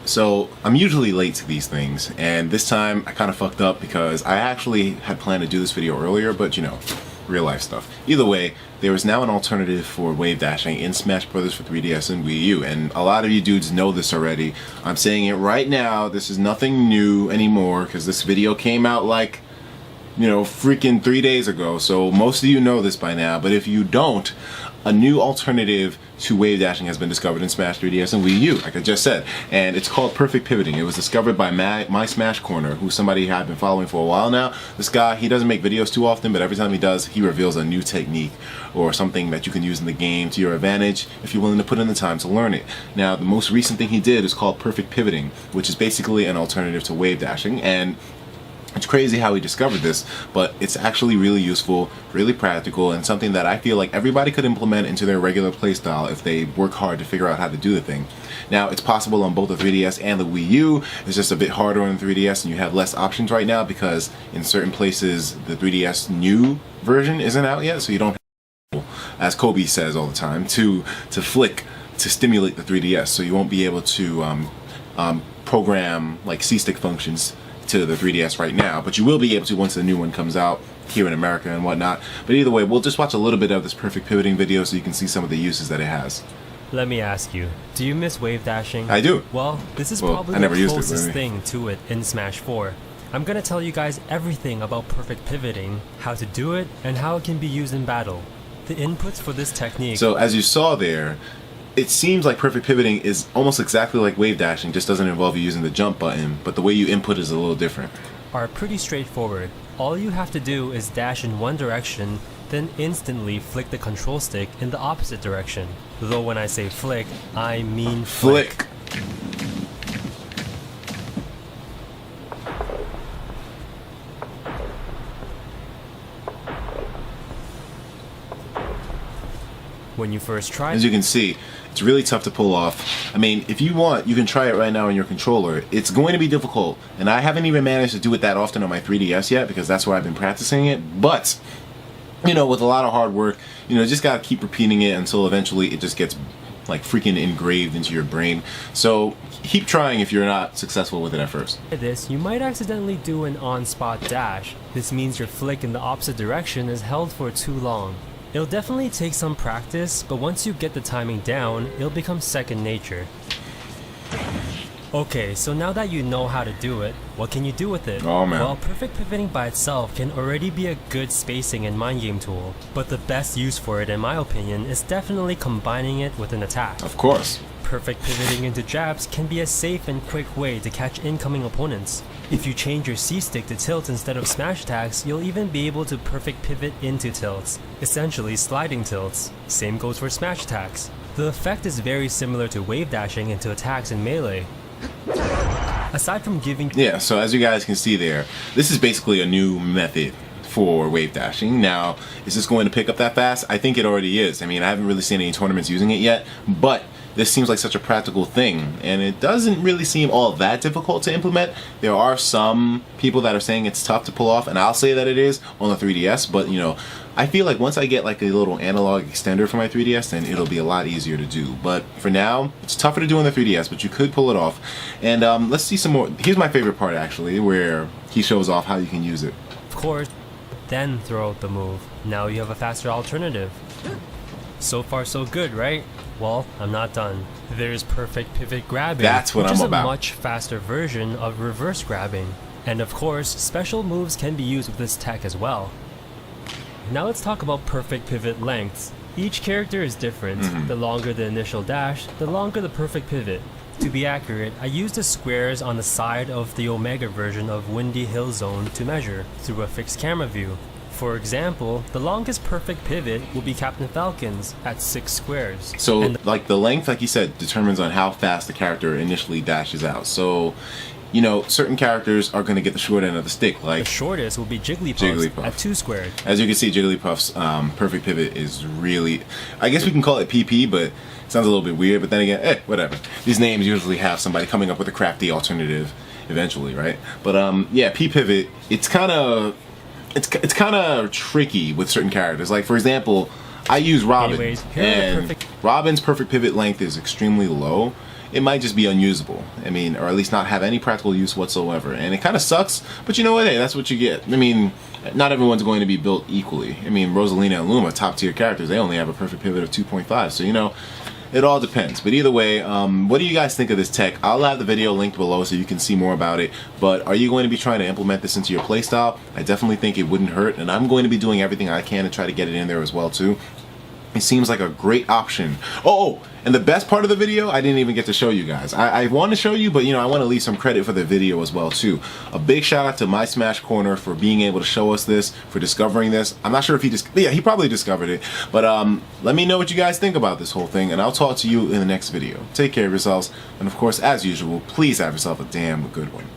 So I'm usually late to these things, and this time I kind of fucked up because I actually had planned to do this video earlier, but you know, real life stuff. Either way, there is now an alternative for wave dashing in Smash Brothers for 3DS and Wii U, and a lot of you dudes know this already. I'm saying it right now, this is nothing new anymore, because this video came out like, you know, freaking 3 days ago, so most of you know this by now, but if you don't, a new alternative to wave dashing has been discovered in Smash 3DS and Wii U, like I just said, and it's called Perfect Pivoting. It was discovered by My Smash Corner, who's somebody I've been following for a while now. This guy, he doesn't make videos too often, but every time he does, he reveals a new technique or something that you can use in the game to your advantage if you're willing to put in the time to learn it. Now, the most recent thing he did is called Perfect Pivoting, which is basically an alternative to wave dashing, and it's crazy how he discovered this, but it's actually really useful, really practical, and something that I feel like everybody could implement into their regular playstyle if they work hard to figure out how to do the thing. Now, it's possible on both the 3DS and the Wii U. It's just a bit harder on the 3DS, and you have less options right now because in certain places the 3DS new version isn't out yet, so you don't have, as Kobe says all the time, to flick to stimulate the 3DS, so you won't be able to program like C-stick functions to the 3DS right now, but you will be able to once the new one comes out here in America and whatnot. But either way, we'll just watch a little bit of this perfect pivoting video so you can see some of the uses that it has. Let me ask you, do you miss wave dashing? I do. Well, this is probably the closest thing to it in Smash 4. I'm gonna tell you guys everything about perfect pivoting, how to do it, and how it can be used in battle. The inputs for this technique. So as you saw there, it seems like perfect pivoting is almost exactly like wave dashing, just doesn't involve you using the jump button, but the way you input is a little different. Are pretty straightforward. All you have to do is dash in one direction, then instantly flick the control stick in the opposite direction. Though when I say flick, I mean flick. When you first try, as you can see, it's really tough to pull off. I mean, if you want, you can try it right now on your controller. It's going to be difficult, and I haven't even managed to do it that often on my 3DS yet because that's where I've been practicing it. But, you know, with a lot of hard work, you know, just gotta keep repeating it until eventually it just gets like freaking engraved into your brain. So keep trying if you're not successful with it at first. This, you might accidentally do an on-spot dash. This means your flick in the opposite direction is held for too long. It'll definitely take some practice, but once you get the timing down, it'll become second nature. Okay, so now that you know how to do it, what can you do with it? Oh man. Well, perfect pivoting by itself can already be a good spacing and mind game tool, but the best use for it in my opinion is definitely combining it with an attack. Of course. Perfect pivoting into jabs can be a safe and quick way to catch incoming opponents. If you change your C-stick to tilt instead of smash attacks, you'll even be able to perfect pivot into tilts, essentially sliding tilts. Same goes for smash attacks. The effect is very similar to wave dashing into attacks in Melee. Aside from giving... Yeah, so as you guys can see there, this is basically a new method for wave dashing. Now, is this going to pick up that fast? I think it already is. I mean, I haven't really seen any tournaments using it yet, but this seems like such a practical thing, and it doesn't really seem all that difficult to implement. There are some people that are saying it's tough to pull off, and I'll say that it is on the 3DS, but you know, I feel like once I get like a little analog extender for my 3DS, then it'll be a lot easier to do. But for now, it's tougher to do on the 3DS, but you could pull it off. And let's see some more. Here's my favorite part actually, where he shows off how you can use it. Of course, then throw out the move. Now you have a faster alternative. So far so good, right? Well, I'm not done. There's perfect pivot grabbing, that's what which I'm is about. A much faster version of reverse grabbing. And of course, special moves can be used with this tech as well. Now let's talk about perfect pivot lengths. Each character is different. The longer the initial dash, the longer the perfect pivot. To be accurate, I used the squares on the side of the Omega version of Windy Hill Zone to measure through a fixed camera view. For example, the longest perfect pivot will be Captain Falcon's at 6 squares. So like the length, like you said, determines on how fast the character initially dashes out. So, you know, certain characters are going to get the short end of the stick. Like the shortest will be Jigglypuff at 2 squared. As you can see, Jigglypuff's perfect pivot is really, I guess we can call it PP, but it sounds a little bit weird. But then again, whatever. These names usually have somebody coming up with a crafty alternative eventually, right? But yeah, P pivot, it's kind of tricky with certain characters. Like for example, I use Robin, and Robin's perfect pivot length is extremely low. it might just be unusable. I mean, or at least not have any practical use whatsoever. And it kind of sucks, but you know what? Hey, that's what you get. I mean, not everyone's going to be built equally. I mean, Rosalina and Luma, top tier characters, they only have a perfect pivot of 2.5. So, you know, it all depends. But either way, what do you guys think of this tech? I'll have the video linked below so you can see more about it. But are you going to be trying to implement this into your playstyle? I definitely think it wouldn't hurt, and I'm going to be doing everything I can to try to get it in there as well too. It seems like a great option. Oh, and the best part of the video, I didn't even get to show you guys. I want to show you, but you know, I want to leave some credit for the video as well too. A big shout out to My Smash Corner for being able to show us this, for discovering this. I'm not sure if he just, yeah, he probably discovered it. But let me know what you guys think about this whole thing, and I'll talk to you in the next video. Take care of yourselves, and of course, as usual, please have yourself a damn good one.